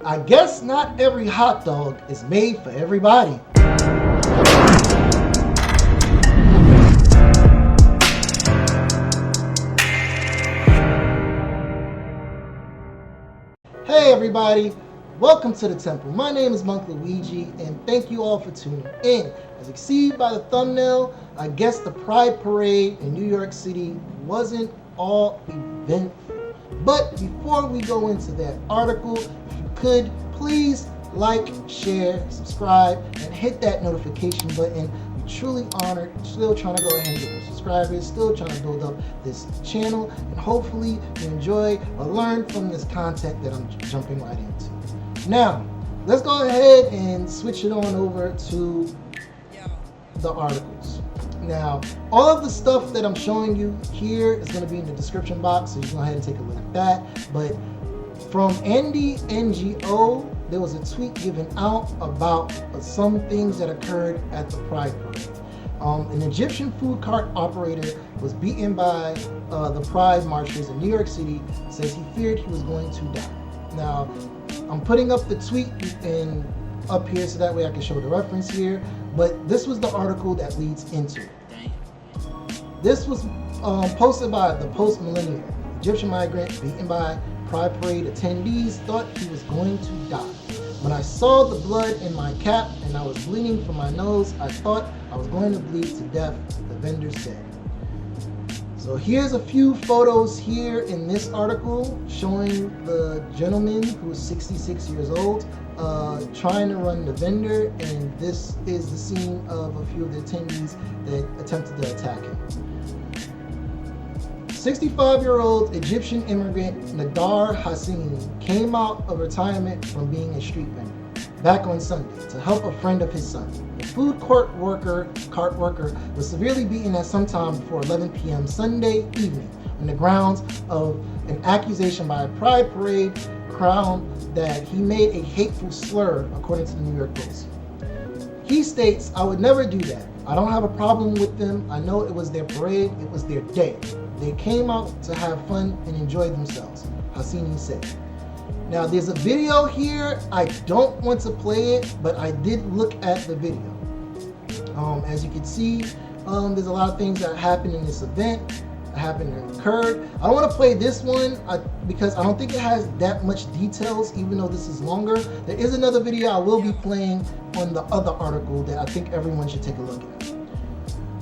I guess not every hot dog is made for everybody. Hey everybody, welcome to the temple. My name is Monk Luigi, and thank you all for tuning in. As you can see by the thumbnail, I guess the Pride Parade in New York City wasn't all eventful. But before we go into that article, if you could, please like, share, subscribe, and hit that notification button. We're truly honored, still trying to go ahead and get more subscribers, still trying to build up this channel, and hopefully you enjoy or learn from this content that I'm jumping right into. Now, let's go ahead and switch it on over to the articles. Now, all of the stuff that I'm showing you here is going to be in the description box, so you can go ahead and take a look at that. But from Andy NGO, there was a tweet given out about some things that occurred at the Pride Parade. An Egyptian food cart operator was beaten by the Pride marchers in New York City. Says he feared he was going to die. Now, I'm putting up the tweet and up here so that way I can show the reference here. But this was the article that leads into it. This was posted by the post-millennial. Egyptian migrant beaten by Pride Parade attendees thought he was going to die. When I saw the blood in my cap and I was bleeding from my nose, I thought I was going to bleed to death, the vendor said. So here's a few photos here in this article showing the gentleman who is 66 years old trying to run the vendor, and this is the scene of a few of the attendees that attempted to attack him. 65-year-old Egyptian immigrant Nadar Hassini came out of retirement from being a street vendor back on Sunday to help a friend of his son. The food cart worker was severely beaten at some time before 11 p.m. Sunday evening on the grounds of an accusation by a Pride Parade crowd that he made a hateful slur, according to the New York Post. He states, "I would never do that. I don't have a problem with them. I know it was their parade. It was their day. They came out to have fun and enjoy themselves," Hassini said. Now, there's a video here. I don't want to play it, but I did look at the video. As you can see, there's a lot of things that happened in this event, happened and occurred. I don't want to play this one because I don't think it has that much details, even though this is longer. There is another video I will be playing on the other article that I think everyone should take a look at.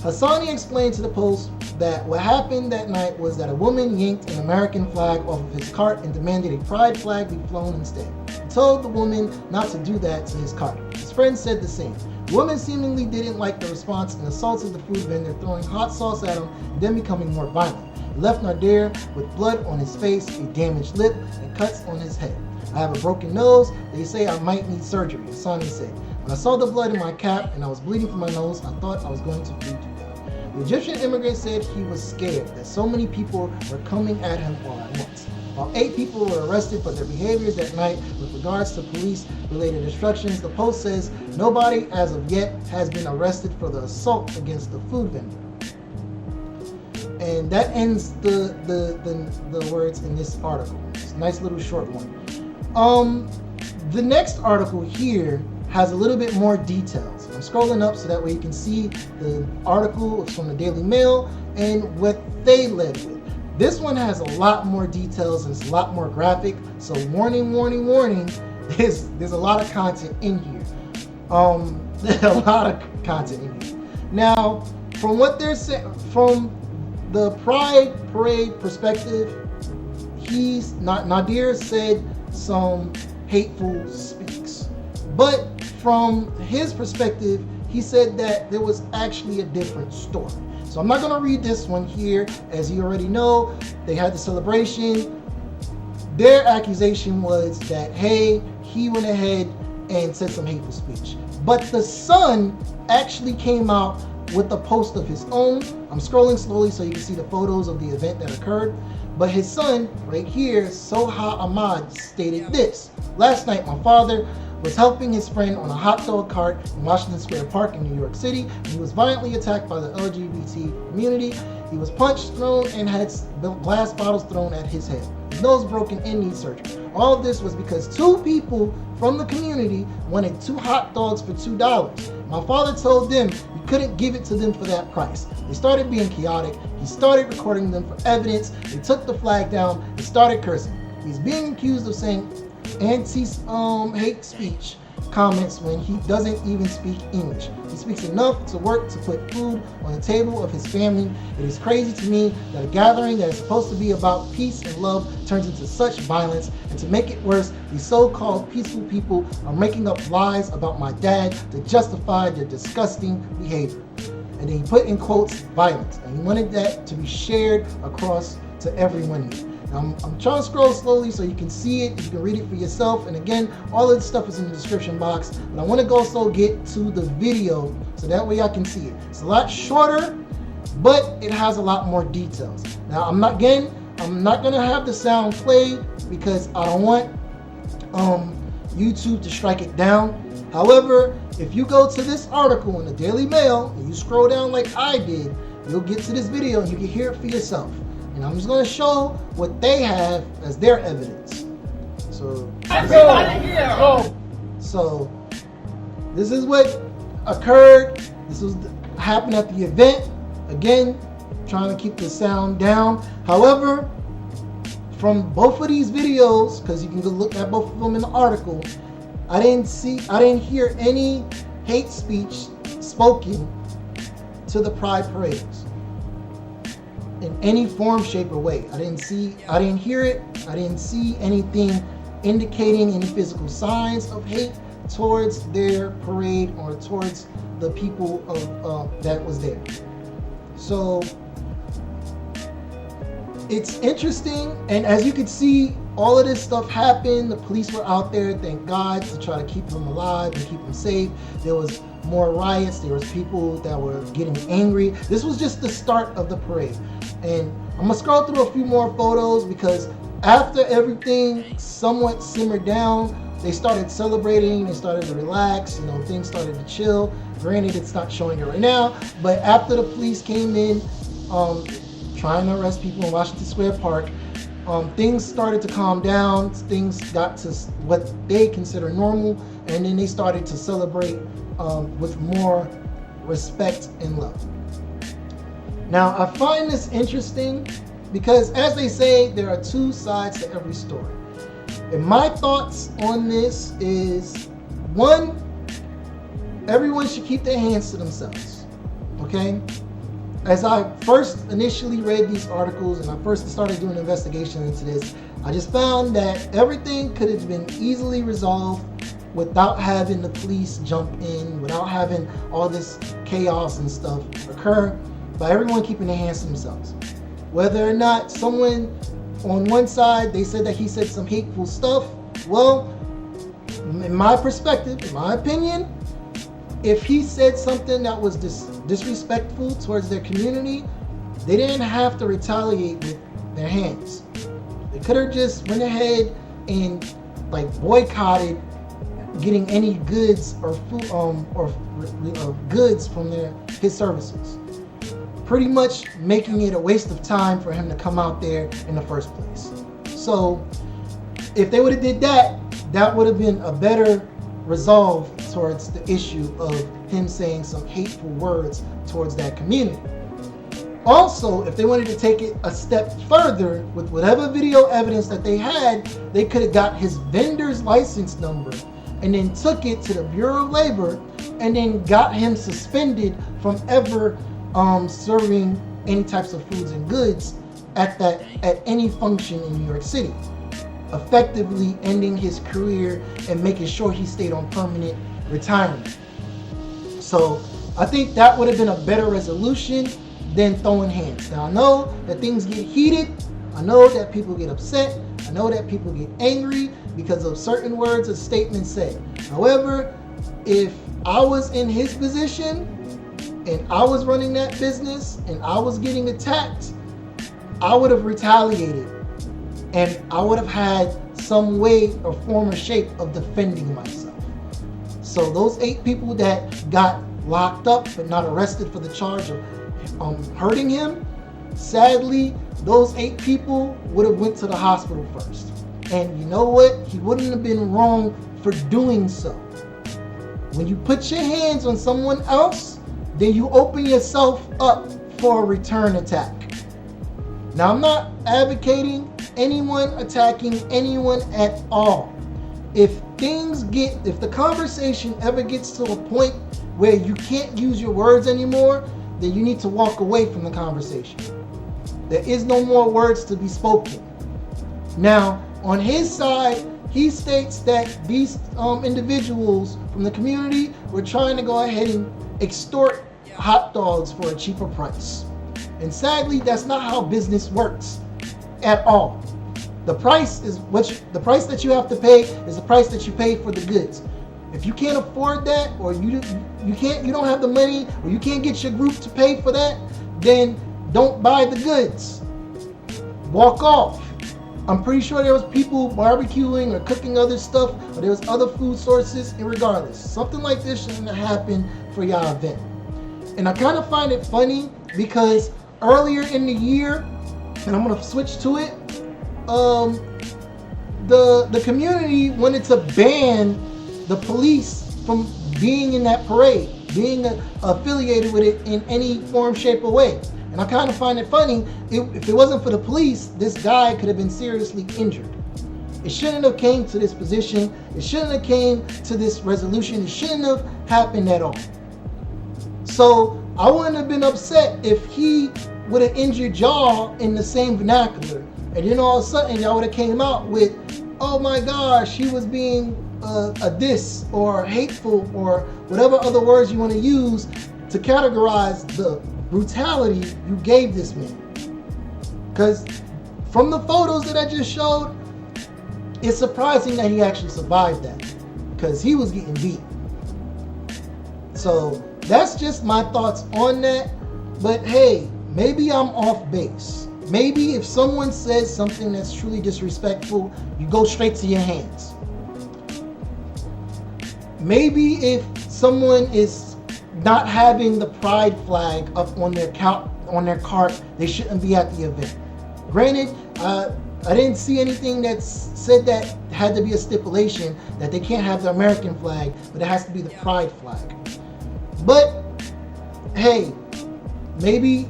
Hassani explained to the Post that what happened that night was that a woman yanked an American flag off of his cart and demanded a pride flag be flown instead. He told the woman not to do that to his cart. His friend said the same. The woman seemingly didn't like the response and assaulted the food vendor, throwing hot sauce at him and then becoming more violent. He left Nadir with blood on his face, a damaged lip, and cuts on his head. "I have a broken nose. They say I might need surgery," Hassani said. "When I saw the blood in my cap and I was bleeding from my nose, I thought I was going to bleed to death." The Egyptian immigrant said he was scared that so many people were coming at him all at once. While 8 people were arrested for their behaviors that night with regards to police-related instructions, the Post says nobody as of yet has been arrested for the assault against the food vendor. And that ends the words in this article. It's a nice little short one. The next article here has a little bit more details. I'm scrolling up so that way you can see the article from the Daily Mail and what they led with. This one has a lot more details and it's a lot more graphic. So warning, warning, warning. There's a lot of content in here. There's a lot of content in here. Now, from what they're saying, from the Pride Parade perspective, Nadir said some hateful speaks. But from his perspective, he said that there was actually a different story. So I'm not going to read this one here. As you already know, they had the celebration. Their accusation was that, hey, he went ahead and said some hateful speech. But the son actually came out with a post of his own. I'm scrolling slowly so you can see the photos of the event that occurred. But his son, right here, Soha Ahmad, stated this. "Last night, my father was helping his friend on a hot dog cart in Washington Square Park in New York City. He was violently attacked by the LGBT community He was punched, thrown, and had glass bottles thrown at his head. His nose broken and knee surgery. All of this was because 2 people from the community wanted 2 hot dogs for $2. My father told them he couldn't give it to them for that price. They started being chaotic. He started recording them for evidence. They took the flag down and started cursing. He's being accused of saying anti-hate speech comments when he doesn't even speak English. He speaks enough to work to put food on the table of his family. It is crazy to me that a gathering that is supposed to be about peace and love turns into such violence. And to make it worse, these so-called peaceful people are making up lies about my dad to justify their disgusting behavior. And then he put in quotes, violence. And he wanted that to be shared across to everyone here. I'm trying to scroll slowly so you can see it, you can read it for yourself. And again, all of this stuff is in the description box. But I want to also get to the video so that way I can see it. It's a lot shorter, but it has a lot more details. Now, I'm not going to have the sound played because I don't want YouTube to strike it down. However, if you go to this article in the Daily Mail and you scroll down like I did, you'll get to this video and you can hear it for yourself. And I'm just going to show what they have as their evidence. So this is what occurred. This happened at the event. Again, trying to keep the sound down. However, from both of these videos, because you can go look at both of them in the article, I didn't hear any hate speech spoken to the Pride parades in any form, shape, or way. I didn't hear it. I didn't see anything indicating any physical signs of hate towards their parade or towards the people that was there. So it's interesting, and as you can see, all of this stuff happened. The police were out there, thank God, to try to keep him alive and keep him safe. There was more riots. There was people that were getting angry. This was just the start of the parade. And I'm gonna scroll through a few more photos because after everything somewhat simmered down, they started celebrating, they started to relax, things started to chill. Granted, it's not showing it right now, but after the police came in, trying to arrest people in Washington Square Park, things started to calm down. Things got to what they consider normal, and then they started to celebrate with more respect and love. Now, I find this interesting because, as they say, there are 2 sides to every story. And my thoughts on this is, 1, everyone should keep their hands to themselves, okay? As I first initially read these articles and I first started doing an investigation into this, I just found that everything could have been easily resolved without having the police jump in, without having all this chaos and stuff occur, by everyone keeping their hands to themselves. Whether or not someone on one side, they said that he said some hateful stuff, well, in my perspective, in my opinion, if he said something that was disrespectful towards their community, they didn't have to retaliate with their hands. They could have just went ahead and boycotted getting any goods or food goods from his services. Pretty much making it a waste of time for him to come out there in the first place. So if they would have did that, that would have been a better resolve towards the issue of him saying some hateful words towards that community. Also, if they wanted to take it a step further with whatever video evidence that they had, they could have got his vendor's license number and then took it to the Bureau of Labor and then got him suspended from ever serving any types of foods and goods at any function in New York City, effectively ending his career and making sure he stayed on permanent retirement. So I think that would have been a better resolution than throwing hands. Now I know that things get heated, I know that people get upset, I know that people get angry because of certain words or statements said. However, if I was in his position and I was running that business and I was getting attacked, I would have retaliated and I would have had some way or form or shape of defending myself. So those 8 people that got locked up but not arrested for the charge of hurting him, sadly, those 8 people would have went to the hospital first. And you know what? He wouldn't have been wrong for doing so. When you put your hands on someone else, then you open yourself up for a return attack. Now, I'm not advocating anyone attacking anyone at all. If the conversation ever gets to a point where you can't use your words anymore, then you need to walk away from the conversation. There is no more words to be spoken. Now, on his side, he states that these individuals from the community were trying to go ahead and extort hot dogs for a cheaper price. And sadly, that's not how business works at all. The price that you have to pay is the price that you pay for the goods. If you can't afford that, or you don't have the money, or you can't get your group to pay for that, then don't buy the goods. Walk off. I'm pretty sure there was people barbecuing or cooking other stuff, or there was other food sources, and regardless, something like this shouldn't have happened for y'all event. And I kind of find it funny because earlier in the year, and I'm gonna switch to it, the community wanted to ban the police from being in that parade, being affiliated with it in any form, shape, or way. And I kind of find it funny, if it wasn't for the police, this guy could have been seriously injured. It shouldn't have came to this position. It shouldn't have came to this resolution. It shouldn't have happened at all. So I wouldn't have been upset if he would have injured y'all in the same vernacular. And then all of a sudden y'all would have came out with, oh my gosh, he was being a diss or hateful or whatever other words you want to use to categorize the brutality you gave this man. Because from the photos that I just showed, it's surprising that he actually survived that, because he was getting beat. So that's just my thoughts on that. But hey, maybe I'm off base. Maybe if someone says something that's truly disrespectful, you go straight to your hands. Maybe if someone is not having the pride flag up on their cart, they shouldn't be at the event. Granted, I didn't see anything that said that had to be a stipulation that they can't have the American flag, but it has to be the pride flag. But hey, maybe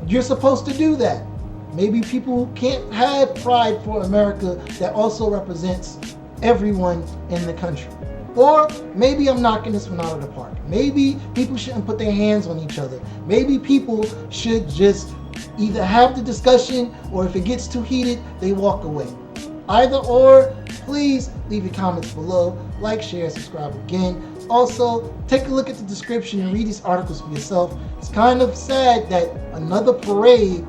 you're supposed to do that. Maybe people can't have pride for America that also represents everyone in the country. Or maybe I'm knocking this one out of the park. Maybe people shouldn't put their hands on each other. Maybe people should just either have the discussion, or if it gets too heated, they walk away. Either or, please leave your comments below. Like, share, subscribe again. Also, take a look at the description and read these articles for yourself. It's kind of sad that another parade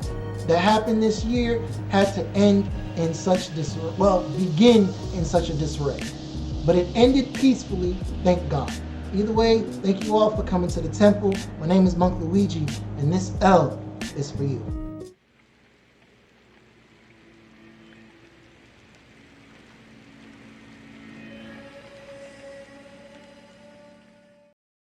that happened this year had to end in such disarray. Well, begin in such a disarray. But it ended peacefully, thank God. Either way, thank you all for coming to the temple. My name is Monk Luigi, and this L is for you.